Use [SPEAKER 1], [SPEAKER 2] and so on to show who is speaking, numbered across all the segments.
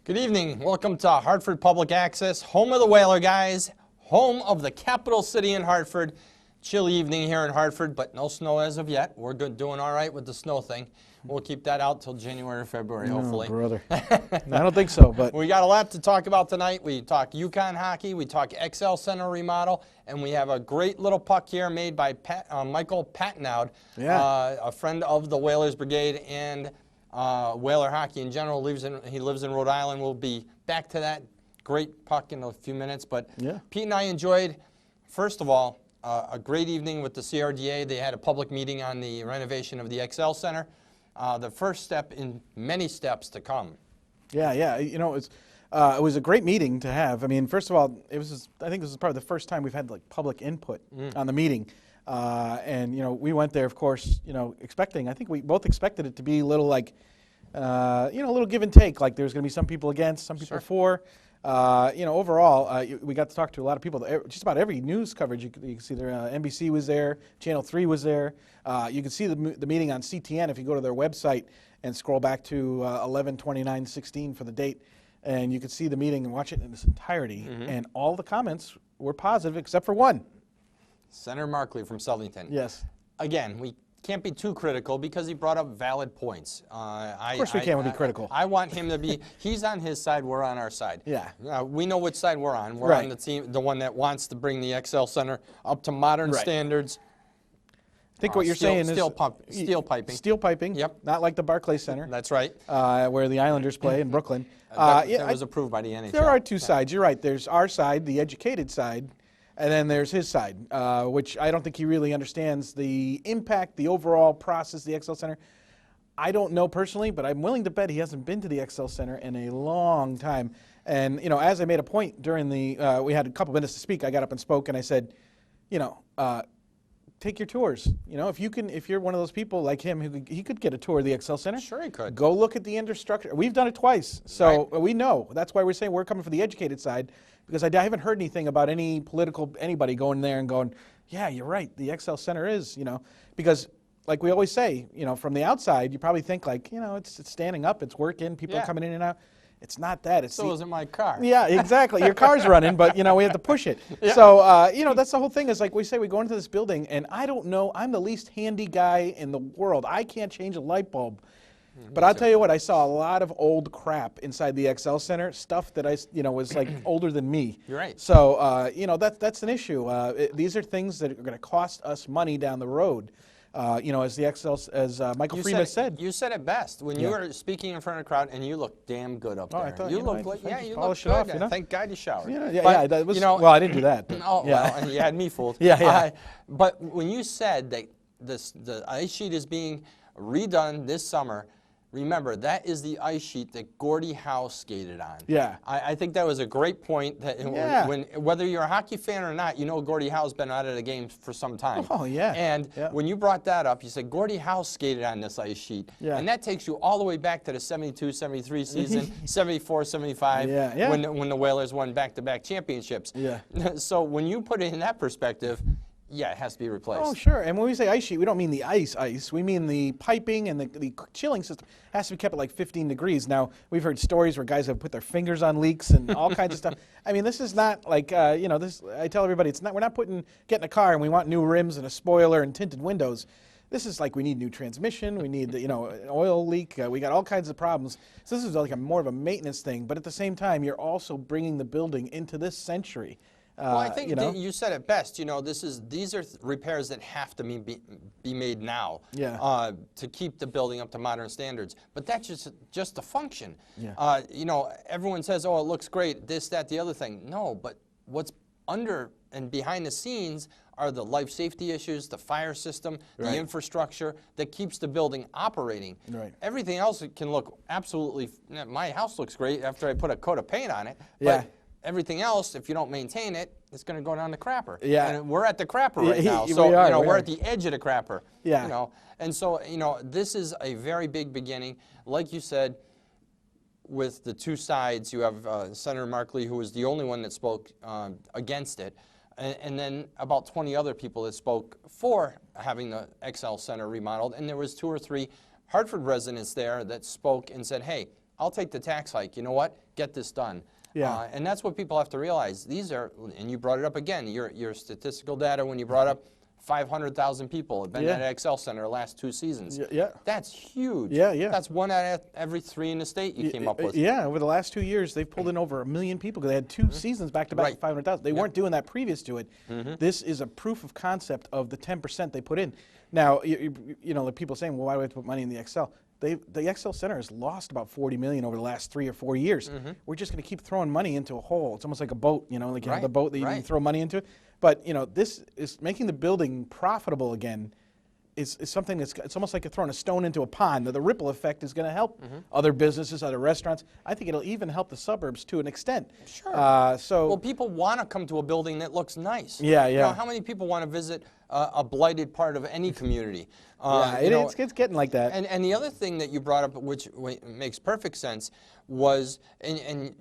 [SPEAKER 1] Good evening. Welcome to Hartford Public Access, home of the Whaler guys, home of the capital city in Hartford. Chilly evening here in Hartford, but no snow as of yet. We're doing all right with the snow thing. We'll keep that out till January or February, hopefully.
[SPEAKER 2] No, brother. I don't think so, but
[SPEAKER 1] We got a lot to talk about tonight. We talk UConn hockey, we talk XL Center remodel, and we have a great little puck here made by Michael Patnaud, a friend of the Whalers Brigade and Whaler hockey in general. He lives in Rhode Island. We'll be back to that great puck in a few minutes. But Pete and I enjoyed, first of all, a great evening with the CRDA. They had a public meeting on the renovation of the XL Center. The first step in many steps to come.
[SPEAKER 2] Yeah. You know, it was a great meeting to have. I mean, first of all, I think this is probably the first time we've had like public input on the meeting. And, you know, we went there, of course, you know, expecting, I think we both expected it to be a little like, you know, a little give and take. Like there's going to be some people against, some people for. You know, overall, we got to talk to a lot of people. Just about every news coverage you can see there. NBC was there, Channel 3 was there. You can see the meeting on CTN if you go to their website and scroll back to 11/29/16 for the date. And you can see the meeting and watch it in its entirety. And all the comments were positive except for one.
[SPEAKER 1] Senator Markley from Southington.
[SPEAKER 2] Yes.
[SPEAKER 1] Again, we can't be too critical because he brought up valid points.
[SPEAKER 2] Of course we can't be critical.
[SPEAKER 1] I want him to be, he's on his side, we're on our side.
[SPEAKER 2] Yeah.
[SPEAKER 1] We know which side we're on. We're on the team, the one that wants to bring the XL Center up to modern standards.
[SPEAKER 2] I think what you're saying is
[SPEAKER 1] steel piping.
[SPEAKER 2] Steel piping.
[SPEAKER 1] Yep.
[SPEAKER 2] Not like the Barclays Center.
[SPEAKER 1] That's right.
[SPEAKER 2] Where the Islanders play in Brooklyn.
[SPEAKER 1] That was approved by the NHL.
[SPEAKER 2] There are two sides. You're right. There's our side, the educated side, and then there's his side, which I don't think he really understands the impact, the overall process, the XL Center. I don't know personally, but I'm willing to bet he hasn't been to the XL Center in a long time. And, you know, as I made a point during the, we had a couple minutes to speak, I got up and spoke and I said, you know, take your tours. You know, if you're one of those people like him, he could get a tour of the XL Center.
[SPEAKER 1] Sure he could.
[SPEAKER 2] Go look at the infrastructure. We've done it twice, so we know. That's why we're saying we're coming for the educated side, because I haven't heard anything about anybody going there and going, yeah, you're right, the XL Center is, you know, because like we always say, you know, from the outside, you probably think like, you know, it's standing up, it's working, people are coming in and out. It's not that. It's
[SPEAKER 1] so isn't my car.
[SPEAKER 2] Yeah, exactly. Your car's running, but, you know, we have to push it. So, you know, that's the whole thing is like we say, we go into this building, and I don't know, I'm the least handy guy in the world. I can't change a light bulb. But I'll tell you what, I saw a lot of old crap inside the XL Center, stuff that was like older than me.
[SPEAKER 1] You're right.
[SPEAKER 2] So, you know, that's an issue. These are things that are going to cost us money down the road. You know, as Michael Freeman said.
[SPEAKER 1] You said it best when you were speaking in front of a crowd, and you looked damn good up there.
[SPEAKER 2] I thought,
[SPEAKER 1] you
[SPEAKER 2] looked
[SPEAKER 1] looked
[SPEAKER 2] like,
[SPEAKER 1] you
[SPEAKER 2] looked
[SPEAKER 1] good.
[SPEAKER 2] good. You know?
[SPEAKER 1] Thank God you showered.
[SPEAKER 2] That was, you know, well, I didn't do that.
[SPEAKER 1] Oh, well, and you had me fooled. But when you said that the ice sheet is being redone this summer, remember, that is the ice sheet that Gordie Howe skated on.
[SPEAKER 2] Yeah.
[SPEAKER 1] I think that was a great point. That whether you're a hockey fan or not, you know Gordie Howe's been out of the game for some time.
[SPEAKER 2] Oh, yeah.
[SPEAKER 1] And when you brought that up, you said Gordie Howe skated on this ice sheet.
[SPEAKER 2] Yeah.
[SPEAKER 1] And that takes you all the way back to the 72-73 season, 74-75, when the Whalers won back-to-back championships.
[SPEAKER 2] Yeah.
[SPEAKER 1] So when you put it in that perspective, yeah, it has to be replaced.
[SPEAKER 2] Oh, sure. And when we say ice sheet, we don't mean the ice. We mean the piping and the chilling system has to be kept at like 15 degrees. Now, we've heard stories where guys have put their fingers on leaks and all kinds of stuff. I mean, this is not like, you know, this. I tell everybody, we're not getting a car and we want new rims and a spoiler and tinted windows. This is like we need new transmission. We need, you know, an oil leak. We got all kinds of problems. So this is like more of a maintenance thing. But at the same time, you're also bringing the building into this century.
[SPEAKER 1] Well, I think
[SPEAKER 2] you know?
[SPEAKER 1] you said it best. You know, these are repairs that have to be made now to keep the building up to modern standards. But that's just a function.
[SPEAKER 2] Yeah.
[SPEAKER 1] You know, everyone says, oh, it looks great, this, that, the other thing. No, but what's under and behind the scenes are the life safety issues, the fire system, the infrastructure that keeps the building operating.
[SPEAKER 2] Right.
[SPEAKER 1] Everything else can look absolutely, my house looks great after I put a coat of paint on it. But everything else, if you don't maintain it, it's going to go down the crapper.
[SPEAKER 2] Yeah.
[SPEAKER 1] And we're at the crapper right now. So, we're at the edge of the crapper.
[SPEAKER 2] Yeah.
[SPEAKER 1] You know, and so, you know, this is a very big beginning. Like you said, with the two sides, you have Senator Markley, who was the only one that spoke against it, and then about 20 other people that spoke for having the XL Center remodeled, and there was 2 or 3 Hartford residents there that spoke and said, hey, I'll take the tax hike. You know what? Get this done.
[SPEAKER 2] Yeah.
[SPEAKER 1] And that's what people have to realize. These are, and you brought it up again, your statistical data when you brought up 500,000 people have been at Excel Center the last 2 seasons.
[SPEAKER 2] Yeah.
[SPEAKER 1] That's huge.
[SPEAKER 2] Yeah, yeah.
[SPEAKER 1] That's 1 out of every 3 in the state you came up with.
[SPEAKER 2] Yeah, over the last 2 years, they've pulled in over 1 million people because they had 2 seasons back-to-back with 500,000. They weren't doing that previous to it. This is a proof of concept of the 10% they put in. Now, you know, the people saying, well, why do we have to put money in the Excel? The Excel Center has lost about 40 million over the last 3 or 4 years. We're just going to keep throwing money into a hole. It's almost like a boat, you know, like you have the boat that you throw money into. But, you know, this is making the building profitable again is something it's almost like you're throwing a stone into a pond. The ripple effect is going to help other businesses, other restaurants. I think it'll even help the suburbs to an extent.
[SPEAKER 1] Sure.
[SPEAKER 2] Well,
[SPEAKER 1] people want to come to a building that looks nice.
[SPEAKER 2] Yeah, yeah.
[SPEAKER 1] You know, how many people want to visit a blighted part of any community?
[SPEAKER 2] It's getting like that.
[SPEAKER 1] And the other thing that you brought up, which makes perfect sense, was, and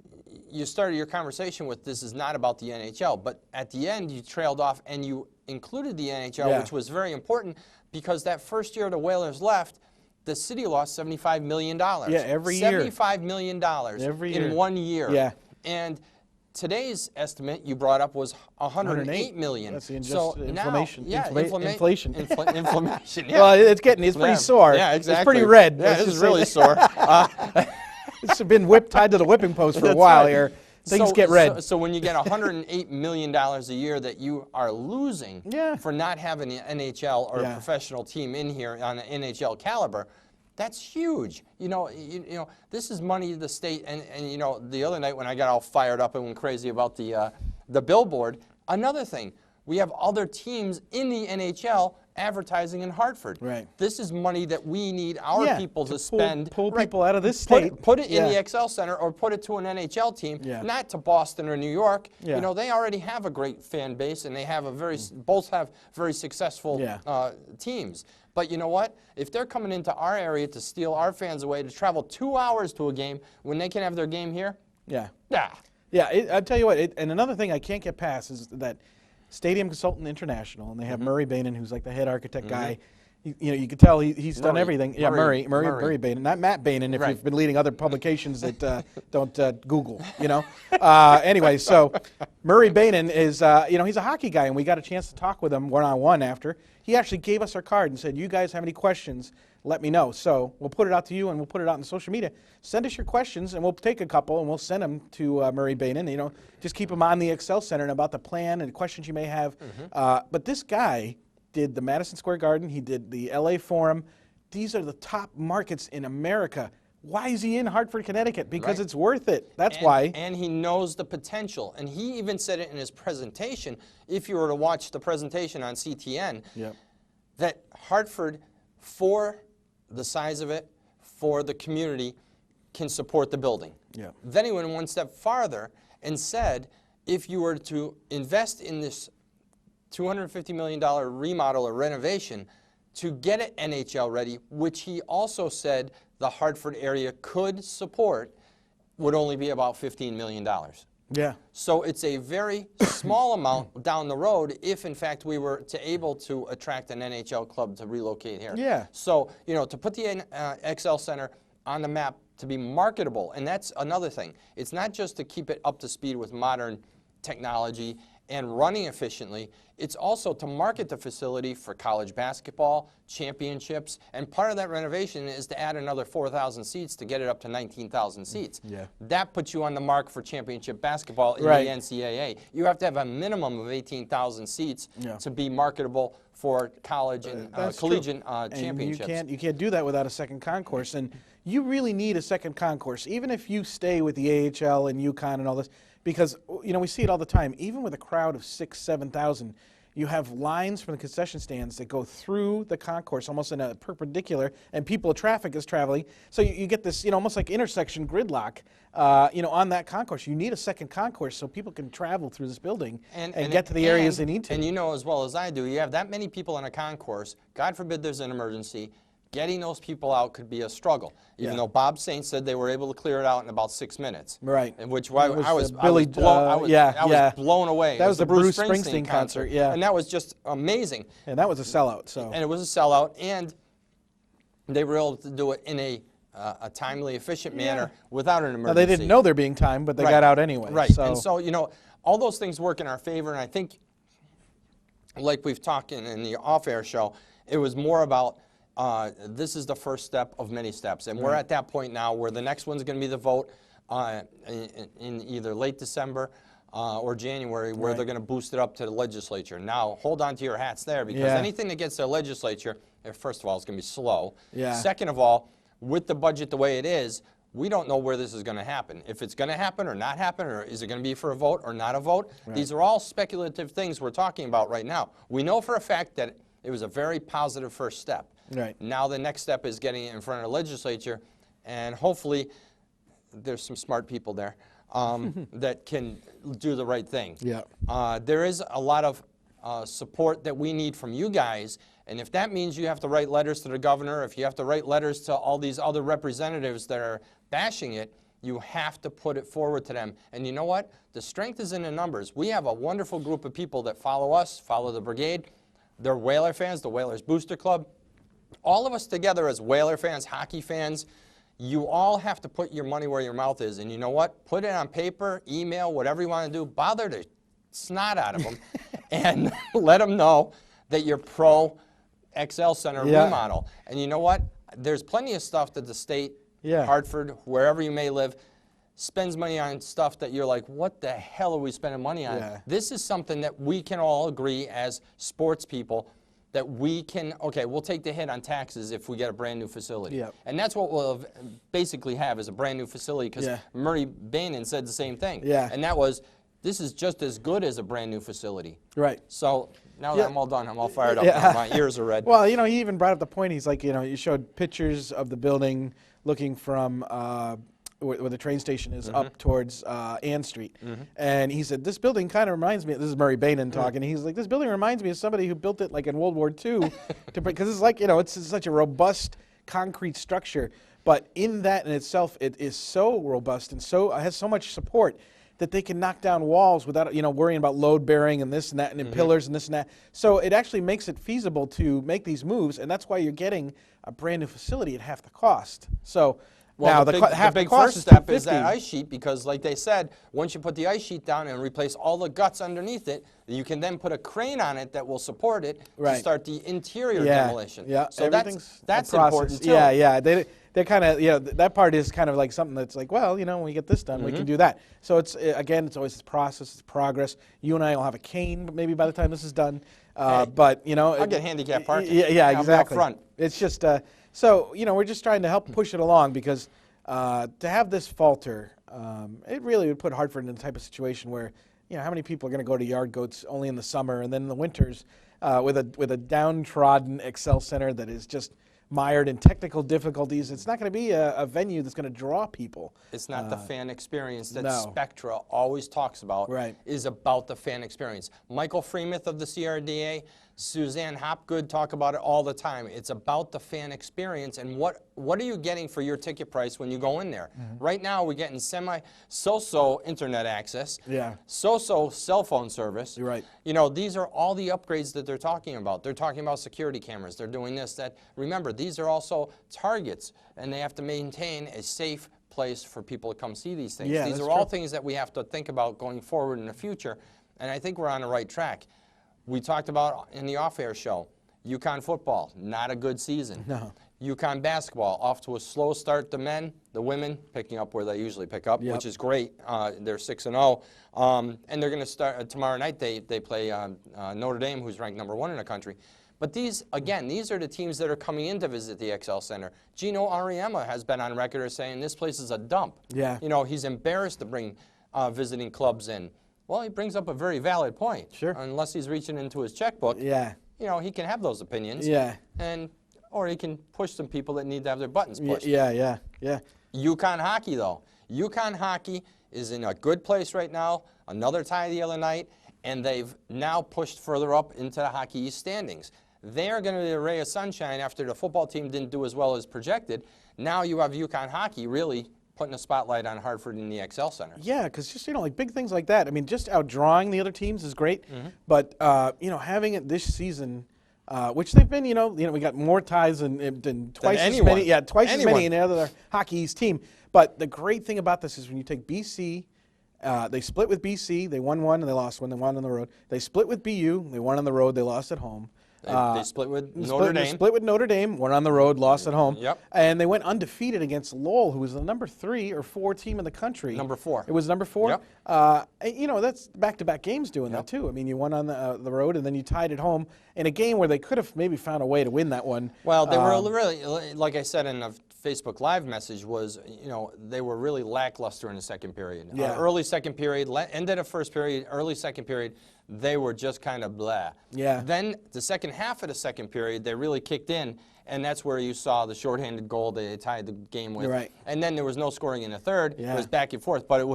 [SPEAKER 1] you started your conversation with, this is not about the NHL, but at the end you trailed off and you included the NHL, which was very important because that first year the Whalers left, the city lost $75 million.
[SPEAKER 2] Yeah, every year.
[SPEAKER 1] $75 million
[SPEAKER 2] Every year.
[SPEAKER 1] in 1 year.
[SPEAKER 2] Yeah.
[SPEAKER 1] And today's estimate you brought up was $108 million.
[SPEAKER 2] That's the
[SPEAKER 1] inflammation.
[SPEAKER 2] Inflation.
[SPEAKER 1] Inflammation. Yeah.
[SPEAKER 2] Well, it's pretty sore.
[SPEAKER 1] Yeah, exactly.
[SPEAKER 2] It's pretty red.
[SPEAKER 1] Yeah, it's really sore.
[SPEAKER 2] It's been tied to the whipping post for a while here. Things get red.
[SPEAKER 1] So when you get $108 million a year that you are losing for not having an NHL or a professional team in here on an NHL caliber, that's huge. You know, this is money to the state. And you know, the other night when I got all fired up and went crazy about the billboard, another thing, we have other teams in the NHL advertising in Hartford.
[SPEAKER 2] Right.
[SPEAKER 1] This is money that we need our people to spend.
[SPEAKER 2] Pull people out of this state.
[SPEAKER 1] Put it in the Excel Center or put it to an NHL team, not to Boston or New York. You know, they already have a great fan base and they have both have very successful teams. But you know what? If they're coming into our area to steal our fans away, to travel 2 hours to a game when they can have their game here,
[SPEAKER 2] I'll tell you what, and another thing I can't get past is that Stadium Consultant International, and they have Murray Bainan, who's like the head architect guy. You know, you can tell he's done everything. Yeah, Murray Bainan, not Matt Bainan. If you've been leading other publications that don't Google, you know. Anyway, so Murray Bainan is, you know, he's a hockey guy, and we got a chance to talk with him one-on-one after. He actually gave us our card and said, "You guys have any questions? Let me know." So we'll put it out to you, and we'll put it out on social media. Send us your questions, and we'll take a couple, and we'll send them to Murray Bainan. You know, just keep them on the Excel Center and about the plan and questions you may have. But this guy did the Madison Square Garden. He did the LA Forum. These are the top markets in America. Why is he in Hartford, Connecticut? Because it's worth it. That's why.
[SPEAKER 1] And he knows the potential. And he even said it in his presentation, if you were to watch the presentation on CTN, that Hartford, for the size of it, for the community, can support the building. Then he went one step farther and said, if you were to invest in this $250 million remodel or renovation to get it NHL ready, which he also said the Hartford area could support, would only be about $15 million.
[SPEAKER 2] Yeah.
[SPEAKER 1] So it's a very small amount down the road if, in fact, we were able to attract an NHL club to relocate here.
[SPEAKER 2] Yeah.
[SPEAKER 1] So, you know, to put the XL Center on the map to be marketable, and that's another thing. It's not just to keep it up to speed with modern technology and running efficiently, it's also to market the facility for college basketball, championships, and part of that renovation is to add another 4,000 seats to get it up to 19,000 seats. That puts you on the mark for championship basketball in the NCAA. You have to have a minimum of 18,000 seats to be marketable for college and collegiate championships.
[SPEAKER 2] And you can't do that without a second concourse, and you really need a second concourse, even if you stay with the AHL and UConn and all this. Because, you know, we see it all the time. Even with a crowd of 6,000, 7,000, you have lines from the concession stands that go through the concourse almost in a perpendicular, and traffic is traveling. So you get this, you know, almost like intersection gridlock, you know, on that concourse. You need a second concourse so people can travel through this building and get to the areas they need to.
[SPEAKER 1] And you know as well as I do, you have that many people in a concourse, God forbid there's an emergency, getting those people out could be a struggle, even though Bob Saint said they were able to clear it out in about 6 minutes.
[SPEAKER 2] Right.
[SPEAKER 1] In which I was blown away.
[SPEAKER 2] That was the Bruce Springsteen concert.
[SPEAKER 1] And that was just amazing.
[SPEAKER 2] And that was a sellout. So.
[SPEAKER 1] And it was a sellout, and they were able to do it in a a timely, efficient manner without an emergency.
[SPEAKER 2] Now, they didn't know they're being timed, but they got out anyway.
[SPEAKER 1] Right.
[SPEAKER 2] So.
[SPEAKER 1] And so, all those things work in our favor. And I think, like we've talked in the off-air show, it was more about this is the first step of many steps. And we're at that point now where the next one's going to be the vote in either late December or January, where they're going to boost it up to the legislature. Now, hold on to your hats there, because anything that gets to the legislature, first of all, it's going to be slow. Second of all, with the budget the way it is, we don't know where this is going to happen. If it's going to happen or not happen, or is it going to be for a vote or not a vote? These are all speculative things we're talking about right now. We know for a fact that it was a very positive first step. Now the next step is getting it in front of the legislature, and hopefully there's some smart people there that can do the right thing. There is a lot of support that we need from you guys, and if that means you have to write letters to the governor, if you have to write letters to all these other representatives that are bashing it, you have to put it forward to them. And you know what? The strength is in the numbers. We have a wonderful group of people that follow us, follow the brigade. They're Whaler fans, the Whalers Booster Club. All of us together as Whaler fans, hockey fans, you all have to put your money where your mouth is. And you know what? Put it on paper, email, whatever you want to do. Bother the snot out of them and let them know that you're pro XL Center remodel. And you know what? There's plenty of stuff that the state, Hartford, wherever you may live, spends money on stuff that you're like, what the hell are we spending money on? This is something that we can all agree as sports people that we can, okay, we'll take the hit on taxes if we get a brand new facility. And that's what we'll basically have, is a brand new facility, because Murray Bainan said the same thing. And that was, this is just as good as a brand new facility. So now that I'm all done, I'm all fired up now. My ears are red.
[SPEAKER 2] Well, he even brought up the point. He's like, you showed pictures of the building looking from where the train station is up towards Ann Street. And he said, this building kind of reminds me, this is Murray Bainan talking, he's like, this building reminds me of somebody who built it like in World War II, because it's like, it's such a robust concrete structure. But in that in itself, it is so robust and so has so much support that they can knock down walls without, worrying about load bearing and this and that, and pillars and this and that. So it actually makes it feasible to make these moves, and that's why you're getting a brand new facility at half the cost. So
[SPEAKER 1] well,
[SPEAKER 2] now
[SPEAKER 1] the big first step is that ice sheet, because like they said, once you put the ice sheet down and replace all the guts underneath it, you can then put a crane on it that will support it to start the interior demolition. So that's important too.
[SPEAKER 2] They're kind of, that part is kind of like something that's like, well, when we get this done, we can do that. So it's, again, it's always the process, it's progress. You and I will have a cane maybe by the time this is done. But,
[SPEAKER 1] I'll get handicap parking.
[SPEAKER 2] Exactly.
[SPEAKER 1] Up front.
[SPEAKER 2] It's just, so, we're just trying to help push it along, because to have this falter, it really would put Hartford in the type of situation where, how many people are going to go to Yard Goats only in the summer, and then in the winters with a downtrodden XL Center that is just mired in technical difficulties. It's not going to be a venue that's going to draw people.
[SPEAKER 1] It's not the fan experience that Spectra always talks about. Is about the fan experience. Michael Freemuth of the CRDA, Suzanne Hopgood talk about it all the time. It's about the fan experience, and what are you getting for your ticket price when you go in there? Right now we're getting so-so internet access, so-so cell phone service. These are all the upgrades that they're talking about. They're talking about security cameras. They're doing this, that. Remember, these are also targets, and they have to maintain a safe place for people to come see these things. These are all things that we have to think about going forward in the future, and I think we're on the right track. We talked about in the off-air show, UConn football, not a good season. UConn basketball, off to a slow start. The men, the women, picking up where they usually pick up, which is great. They're 6-0. And they're going to start tomorrow night. They play Notre Dame, who's ranked #1 in the country. But these, again, these are the teams that are coming in to visit the XL Center. Gino Auriemma has been on record as saying this place is a dump. He's embarrassed to bring visiting clubs in. Well, he brings up a very valid point. Unless he's reaching into his checkbook, he can have those opinions. Or he can push some people that need to have their buttons pushed. UConn hockey, though. UConn hockey is in a good place right now. Another tie the other night, and they've now pushed further up into the Hockey East standings. They're going to be a ray of sunshine after the football team didn't do as well as projected. Now you have UConn hockey really putting a spotlight on Hartford in the XL Center.
[SPEAKER 2] Because just, like big things like that. I mean, just outdrawing the other teams is great. But, having it this season, which they've been, we got more ties than twice as
[SPEAKER 1] anyone.
[SPEAKER 2] many. Yeah, twice as
[SPEAKER 1] Anyone.
[SPEAKER 2] many in the other Hockey East team. But the great thing about this is when you take BC, they split with BC. They won one and they lost one. They won on the road. They split with BU. They won on the road. They lost at home.
[SPEAKER 1] They split with Notre Dame.
[SPEAKER 2] Split with Notre Dame. Won on the road. Lost at home.
[SPEAKER 1] Yep.
[SPEAKER 2] And they went undefeated against Lowell, who was the number 3 or 4 team in the country.
[SPEAKER 1] Number 4.
[SPEAKER 2] It was number 4.
[SPEAKER 1] Yep.
[SPEAKER 2] That's back-to-back games doing that too. I mean, you won on the road and then you tied at home in a game where they could have maybe found a way to win that one.
[SPEAKER 1] Well, they were really, like I said in a Facebook Live message, was they were really lackluster in the second period.
[SPEAKER 2] Yeah.
[SPEAKER 1] Early second period, ended of first period, early second period, they were just kind of blah.
[SPEAKER 2] Yeah.
[SPEAKER 1] Then the second half of the second period, they really kicked in, and that's where you saw the shorthanded goal they tied the game with.
[SPEAKER 2] Right.
[SPEAKER 1] And then there was no scoring in the third.
[SPEAKER 2] Yeah.
[SPEAKER 1] It was back and forth, but it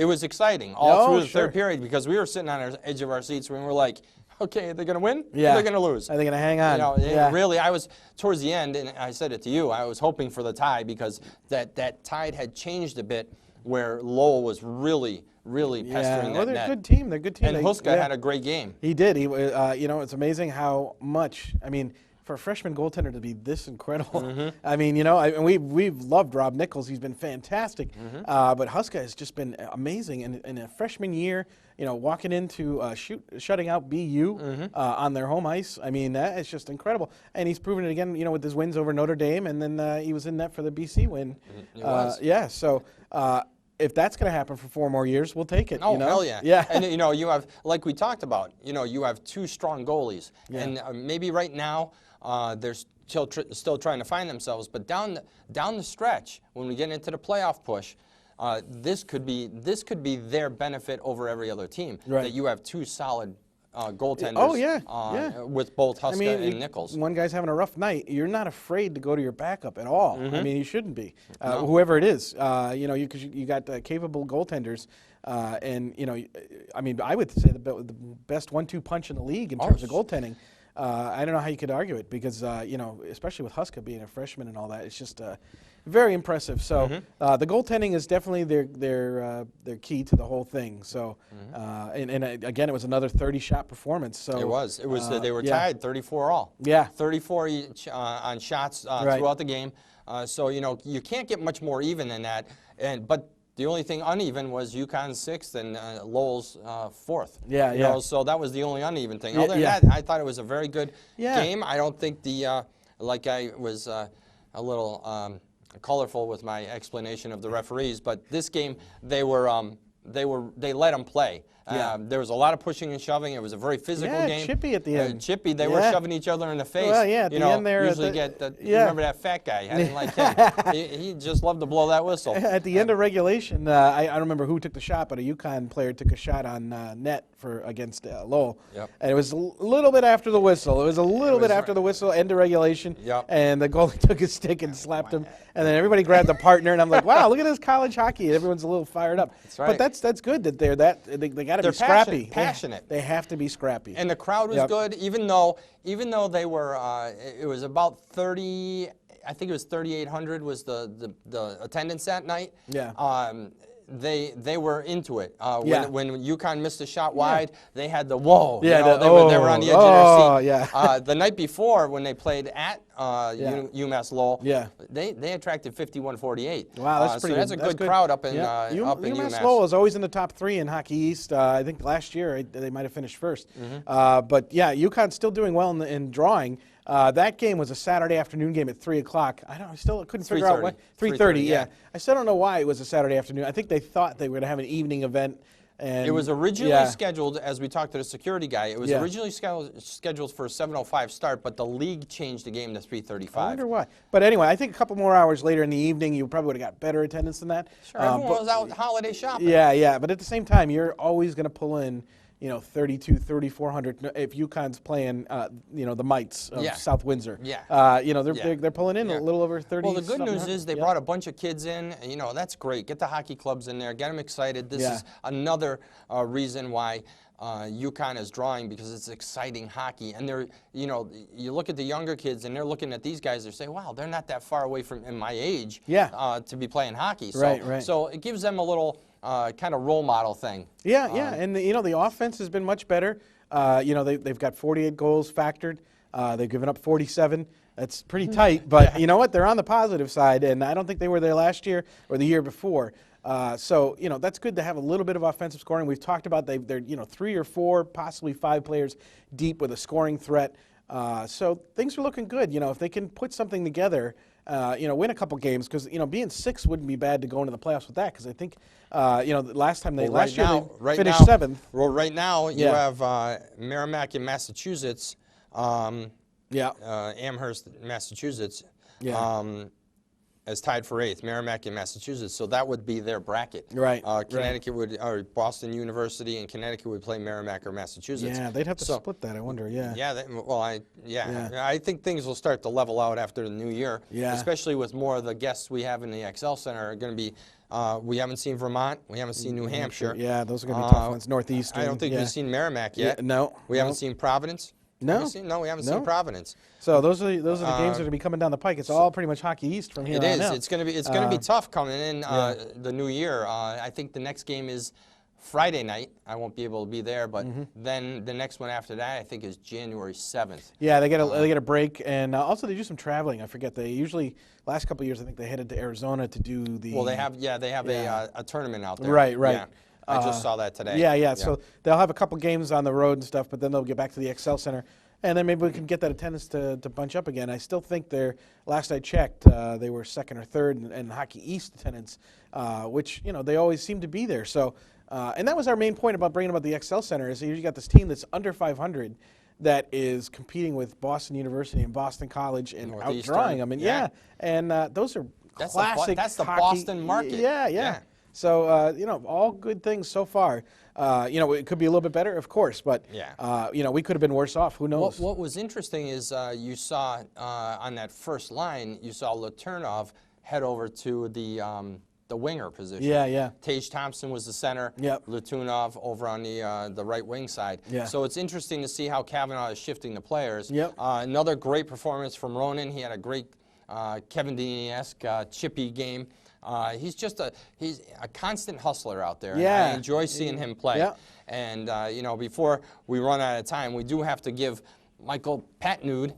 [SPEAKER 1] was exciting all through the
[SPEAKER 2] sure.
[SPEAKER 1] third period because we were sitting on the edge of our seats when we were like, okay, are they going to win?
[SPEAKER 2] Yeah.
[SPEAKER 1] Or are they going to lose?
[SPEAKER 2] Are they going to hang on?
[SPEAKER 1] Really, I was towards the end, and I said it to you, I was hoping for the tie because that tide had changed a bit where Lowell was really pestering that
[SPEAKER 2] they're
[SPEAKER 1] net.
[SPEAKER 2] a good team. They're a good team.
[SPEAKER 1] And Huska had a great game.
[SPEAKER 2] He did. It's amazing how much. I mean, for a freshman goaltender to be this incredible.
[SPEAKER 1] Mm-hmm.
[SPEAKER 2] I mean, and we've loved Rob Nichols. He's been fantastic.
[SPEAKER 1] Mm-hmm.
[SPEAKER 2] But Huska has just been amazing. And in a freshman year, walking into shutting out BU
[SPEAKER 1] Mm-hmm.
[SPEAKER 2] on their home ice. I mean, that is just incredible. And he's proven it again. With his wins over Notre Dame, and then he was in net for the BC win.
[SPEAKER 1] He was.
[SPEAKER 2] Yeah. So. If that's going to happen for 4 more years, we'll take it.
[SPEAKER 1] Oh, hell yeah.
[SPEAKER 2] Yeah.
[SPEAKER 1] And, you have, like we talked about, you have 2 strong goalies.
[SPEAKER 2] Yeah.
[SPEAKER 1] And maybe right now they're still trying to find themselves. But down the stretch, when we get into the playoff push, this could be their benefit over every other team.
[SPEAKER 2] Right.
[SPEAKER 1] That you have 2 solid goaltenders.
[SPEAKER 2] Oh, yeah.
[SPEAKER 1] With both Huska and Nichols.
[SPEAKER 2] One guy's having a rough night. You're not afraid to go to your backup at all.
[SPEAKER 1] Mm-hmm.
[SPEAKER 2] I mean, you shouldn't be. Whoever it is, because you got capable goaltenders, and I mean, I would say the best 1-2 punch in the league in terms of goaltending. I don't know how you could argue it because especially with Huska being a freshman and all that, it's just very impressive. So the goaltending is definitely their key to the whole thing. So and again, it was another 30-shot performance. So
[SPEAKER 1] it was. They were tied 34 all.
[SPEAKER 2] Yeah.
[SPEAKER 1] 34 each on shots throughout the game. So you can't get much more even than that. But the only thing uneven was UConn's 6th and Lowell's 4th.
[SPEAKER 2] Yeah.
[SPEAKER 1] So that was the only uneven thing. Other than that, I thought it was a very good game. I don't think like I was a little colorful with my explanation of the referees, but this game they let them play. There was a lot of pushing and shoving. It was a very physical game.
[SPEAKER 2] Chippy at the end.
[SPEAKER 1] Chippy, they were shoving each other in the face.
[SPEAKER 2] Well, at the end there.
[SPEAKER 1] Usually you remember that fat guy? I didn't like him. He just loved to blow that whistle.
[SPEAKER 2] At the end of regulation, I don't remember who took the shot, but a UConn player took a shot on net against Lowell.
[SPEAKER 1] Yep.
[SPEAKER 2] And it was a little bit after the whistle. It was a little bit after the whistle, end of regulation.
[SPEAKER 1] Yep.
[SPEAKER 2] And the goalie took his stick and slapped him. And then everybody grabbed the partner, and I'm like, wow, look at this college hockey. And everyone's a little fired up.
[SPEAKER 1] That's right.
[SPEAKER 2] But that's good that they got to be scrappy.
[SPEAKER 1] Passionate.
[SPEAKER 2] They have to be scrappy.
[SPEAKER 1] And the crowd was good, even though they were. It was about 30. I think it was 3,800 was the attendance that night.
[SPEAKER 2] Yeah.
[SPEAKER 1] They were into it. When UConn missed a shot wide, they had the whoa.
[SPEAKER 2] Yeah,
[SPEAKER 1] they were on the edge of their seat.
[SPEAKER 2] Yeah.
[SPEAKER 1] The night before, when they played at UMass Lowell, they attracted 5,148.
[SPEAKER 2] Wow, that's pretty
[SPEAKER 1] so
[SPEAKER 2] good.
[SPEAKER 1] that's a good crowd up in
[SPEAKER 2] UMass Lowell is always in the top 3 in Hockey East. I think last year they might have finished first. But UConn's still doing well in drawing. That game was a Saturday afternoon game at 3 o'clock. I couldn't figure out why. 3:30. Yeah. I still don't know why it was a Saturday afternoon. I think they thought they were going to have an evening event. And
[SPEAKER 1] it was originally scheduled, as we talked to the security guy, it was originally scheduled for a 7:05 start, but the league changed the game to 3:35.
[SPEAKER 2] I wonder why. But anyway, I think a couple more hours later in the evening, you probably would have got better attendance than that.
[SPEAKER 1] Sure, everyone was out holiday shopping.
[SPEAKER 2] Yeah. But at the same time, you're always going to pull in 3,400 if UConn's playing, the Mites of South Windsor.
[SPEAKER 1] Yeah.
[SPEAKER 2] They're pulling in a little over 30.
[SPEAKER 1] Well, the good news is they brought a bunch of kids in. That's great. Get the hockey clubs in there. Get them excited. This is another reason why UConn is drawing, because it's exciting hockey. And they're, you look at the younger kids and they're looking at these guys. They're saying, wow, they're not that far away from in my age to be playing hockey. So,
[SPEAKER 2] right.
[SPEAKER 1] So it gives them a little kind of role model thing.
[SPEAKER 2] Yeah. And the offense has been much better. They've got 48 goals factored. They've given up 47. That's pretty tight, but you know what? They're on the positive side, and I don't think they were there last year or the year before. So, that's good to have a little bit of offensive scoring. We've talked about they're 3 or 4, possibly 5 players deep with a scoring threat. So things are looking good. If they can put something together, win a couple games, because being 6 wouldn't be bad to go into the playoffs with that. Because I think last year they finished 7th.
[SPEAKER 1] Well, right now you have Merrimack in Massachusetts. Amherst, Massachusetts. As tied for 8th, Merrimack in Massachusetts, so that would be their bracket.
[SPEAKER 2] Right.
[SPEAKER 1] Connecticut would, or Boston University and Connecticut would play Merrimack or Massachusetts.
[SPEAKER 2] Yeah, they'd have to split that. I wonder. Yeah.
[SPEAKER 1] Yeah. I think things will start to level out after the new year.
[SPEAKER 2] Yeah.
[SPEAKER 1] Especially with more of the guests we have in the XL Center are going to be. We haven't seen Vermont. We haven't seen New Hampshire.
[SPEAKER 2] Yeah, those are going to be tough ones. Northeastern.
[SPEAKER 1] I don't think we've seen Merrimack yet.
[SPEAKER 2] Yeah, no.
[SPEAKER 1] We haven't seen Providence.
[SPEAKER 2] No.
[SPEAKER 1] We haven't seen Providence.
[SPEAKER 2] So those are the games that are going to be coming down the pike. It's all pretty much Hockey East from here on out. It is.
[SPEAKER 1] It's going to be tough coming in the new year. I think the next game is Friday night. I won't be able to be there, but then the next one after that I think is January 7th.
[SPEAKER 2] Yeah, they get a break, and also they do some traveling. I forget, they usually last couple of years I think they headed to Arizona to do the.
[SPEAKER 1] Well, they have a tournament out there.
[SPEAKER 2] Right.
[SPEAKER 1] Yeah. I just saw that today.
[SPEAKER 2] Yeah. So they'll have a couple games on the road and stuff, but then they'll get back to the XL Center, and then maybe we can get that attendance to bunch up again. I still think last I checked, they were 2nd or 3rd in Hockey East attendance, which they always seem to be there. So, and that was our main point about bringing about the XL Center is you got this team that's under 500 that is competing with Boston University and Boston College and outdrawing them. And those are classic.
[SPEAKER 1] That's the
[SPEAKER 2] hockey.
[SPEAKER 1] Boston market.
[SPEAKER 2] Yeah. So, all good things so far. It could be a little bit better, of course, but, we could have been worse off. Who knows?
[SPEAKER 1] What was interesting is you saw on that first line, you saw Laturnov head over to the winger position.
[SPEAKER 2] Yeah.
[SPEAKER 1] Tage Thompson was the center.
[SPEAKER 2] Yep.
[SPEAKER 1] Latunov over on the right wing side.
[SPEAKER 2] Yeah.
[SPEAKER 1] So it's interesting to see how Kavanaugh is shifting the players.
[SPEAKER 2] Yep.
[SPEAKER 1] Another great performance from Ronan. He had a great Kevin Deany-esque chippy game. He's a constant hustler out there.
[SPEAKER 2] Yeah.
[SPEAKER 1] And I enjoy seeing him play.
[SPEAKER 2] Yeah.
[SPEAKER 1] And, before we run out of time, we do have to give Michael Patnud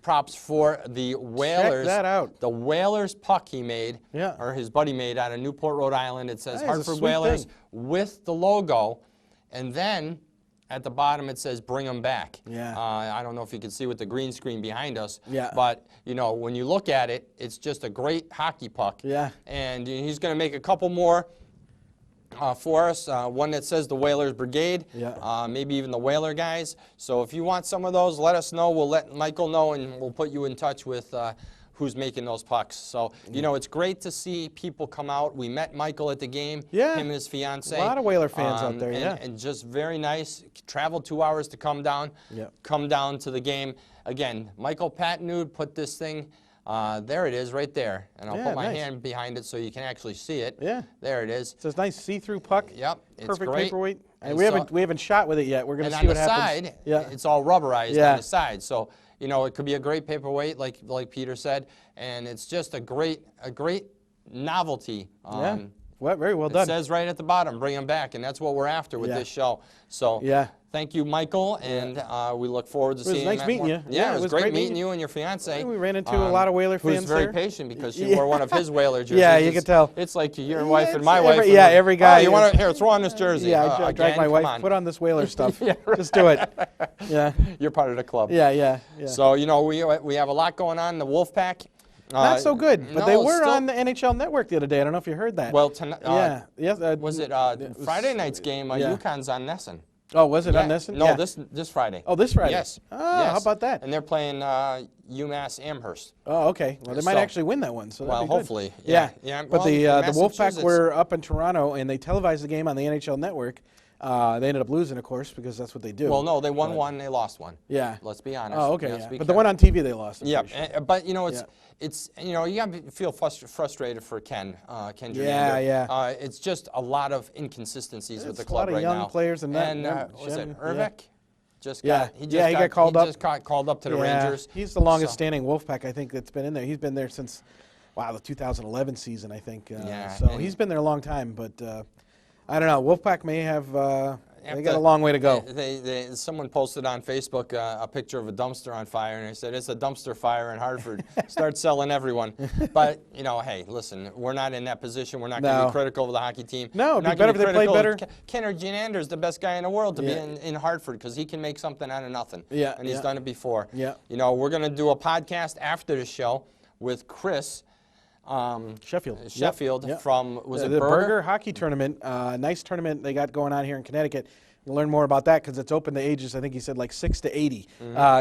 [SPEAKER 1] props for the Whalers.
[SPEAKER 2] Check that out.
[SPEAKER 1] The Whalers puck he made, or his buddy made out of Newport, Rhode Island. It says Hartford Whalers with the logo. And then at the bottom it says bring them back.
[SPEAKER 2] Yeah.
[SPEAKER 1] I don't know if you can see with the green screen behind us.
[SPEAKER 2] Yeah.
[SPEAKER 1] But, when you look at it, it's just a great hockey puck.
[SPEAKER 2] Yeah.
[SPEAKER 1] And he's going to make a couple more for us. One that says the Whalers Brigade.
[SPEAKER 2] Yeah.
[SPEAKER 1] Maybe even the Whaler guys. So if you want some of those, let us know. We'll let Michael know, and we'll put you in touch with who's making those pucks. So, it's great to see people come out. We met Michael at the game, him and his fiancée.
[SPEAKER 2] A lot of Whaler fans out there,
[SPEAKER 1] and just very nice. Traveled 2 hours to come down, come down to the game. Again, Michael Patnud put this thing, there it is right there. And I'll put my hand behind it so you can actually see it.
[SPEAKER 2] Yeah.
[SPEAKER 1] There it is.
[SPEAKER 2] It's a nice see-through puck.
[SPEAKER 1] Yep. It's
[SPEAKER 2] Perfect
[SPEAKER 1] great.
[SPEAKER 2] paperweight. And we haven't shot with it yet. We're going to see what happens.
[SPEAKER 1] And on the side, it's all rubberized on the side. So, it could be a great paperweight, like Peter said, and it's just a great novelty.
[SPEAKER 2] Very well done.
[SPEAKER 1] It says right at the bottom, bring them back, and that's what we're after with this show. So, thank you, Michael, and we look forward to seeing you.
[SPEAKER 2] It was nice meeting you.
[SPEAKER 1] Yeah, it was great meeting you and your fiancée.
[SPEAKER 2] We ran into a lot of Whaler fans
[SPEAKER 1] who's very patient because she wore one of his Whaler jerseys.
[SPEAKER 2] Yeah, you can tell.
[SPEAKER 1] It's like your wife and my wife.
[SPEAKER 2] Every guy.
[SPEAKER 1] You want to here? Throw on this jersey.
[SPEAKER 2] Yeah, I dragged my wife. Put on this Whaler stuff. Just do it. Yeah.
[SPEAKER 1] You're part of the club.
[SPEAKER 2] Yeah.
[SPEAKER 1] So we have a lot going on. The Wolfpack.
[SPEAKER 2] Not so good, but they were on the NHL Network the other day. I don't know if you heard that.
[SPEAKER 1] Well, tonight. Was it
[SPEAKER 2] was
[SPEAKER 1] Friday night's game? UConn's on Nesson.
[SPEAKER 2] Oh, was it on Nesson?
[SPEAKER 1] No, this Friday.
[SPEAKER 2] Oh, this Friday.
[SPEAKER 1] Yes.
[SPEAKER 2] Oh, how about that?
[SPEAKER 1] And they're playing UMass Amherst.
[SPEAKER 2] Oh, okay. Well, they might actually win that one. So that'd be good.
[SPEAKER 1] Hopefully.
[SPEAKER 2] Yeah.
[SPEAKER 1] Well,
[SPEAKER 2] But the Wolfpack were up in Toronto, and they televised the game on the NHL Network. They ended up losing, of course, because that's what they do.
[SPEAKER 1] Well, no, they won one, they lost one.
[SPEAKER 2] Yeah.
[SPEAKER 1] Let's be honest.
[SPEAKER 2] Oh, okay. But the one on TV they lost.
[SPEAKER 1] Yeah, but it's you got to feel frustrated for Ken Germander.
[SPEAKER 2] Yeah.
[SPEAKER 1] It's just a lot of inconsistencies with the club right now.
[SPEAKER 2] A lot of young players and
[SPEAKER 1] was it Urvik?
[SPEAKER 2] He got called up.
[SPEAKER 1] He just got called up to the Rangers.
[SPEAKER 2] He's the longest standing Wolfpack, I think, that's been in there. He's been there since, the 2011 season, I think. So he's been there a long time, but I don't know. Wolfpack may have They got a long way to go.
[SPEAKER 1] Someone posted on Facebook a picture of a dumpster on fire, and they said, it's a dumpster fire in Hartford. Start selling everyone. But, you know, hey, listen, we're not in that position. We're not going to be critical of the hockey team.
[SPEAKER 2] No, it'd be better if they played better.
[SPEAKER 1] Kenner Janander's the best guy in the world to be in Hartford because he can make something out of nothing.
[SPEAKER 2] Yeah,
[SPEAKER 1] and he's done it before.
[SPEAKER 2] Yeah.
[SPEAKER 1] You know, we're going to do a podcast after the show with Chris. Sheffield from, was it
[SPEAKER 2] the
[SPEAKER 1] Burger?
[SPEAKER 2] Burger Hockey Tournament. Nice tournament they got going on here in Connecticut. You'll learn more about that because it's open to ages, I think he said, like 6 to 80.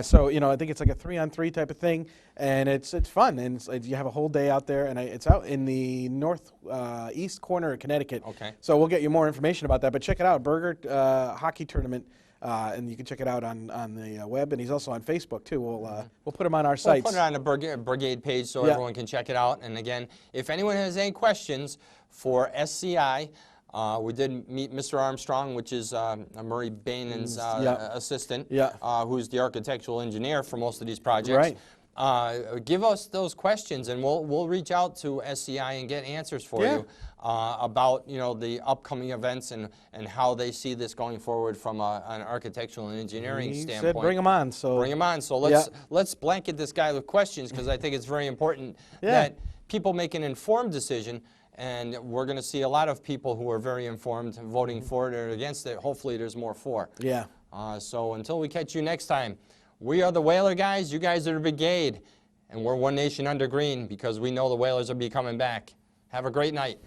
[SPEAKER 2] So, you know, I think it's like a 3-on-3 type of thing, and it's fun. And you have a whole day out there, and it's out in the northeast corner of Connecticut.
[SPEAKER 1] Okay.
[SPEAKER 2] So we'll get you more information about that. But check it out, Burger Hockey Tournament. And you can check it out on the web, and he's also on Facebook too. We'll put him on our sites.
[SPEAKER 1] We'll put it on the brigade page so everyone can check it out. And again, if anyone has any questions for SCI, we did meet Mr. Armstrong, which is Murray Bainen's assistant, who's the architectural engineer for most of these projects. Right. Give us those questions, and we'll reach out to SCI and get answers for you about, you know, the upcoming events and how they see this going forward from an architectural and engineering standpoint.
[SPEAKER 2] Said bring them on. So
[SPEAKER 1] bring them on. So let's blanket this guy with questions because I think it's very important that people make an informed decision. And we're going to see a lot of people who are very informed voting for it or against it. Hopefully there's more for.
[SPEAKER 2] Yeah.
[SPEAKER 1] So until we catch you next time, we are the Whaler guys, you guys are the Brigade, and we're one nation under green because we know the Whalers will be coming back. Have a great night.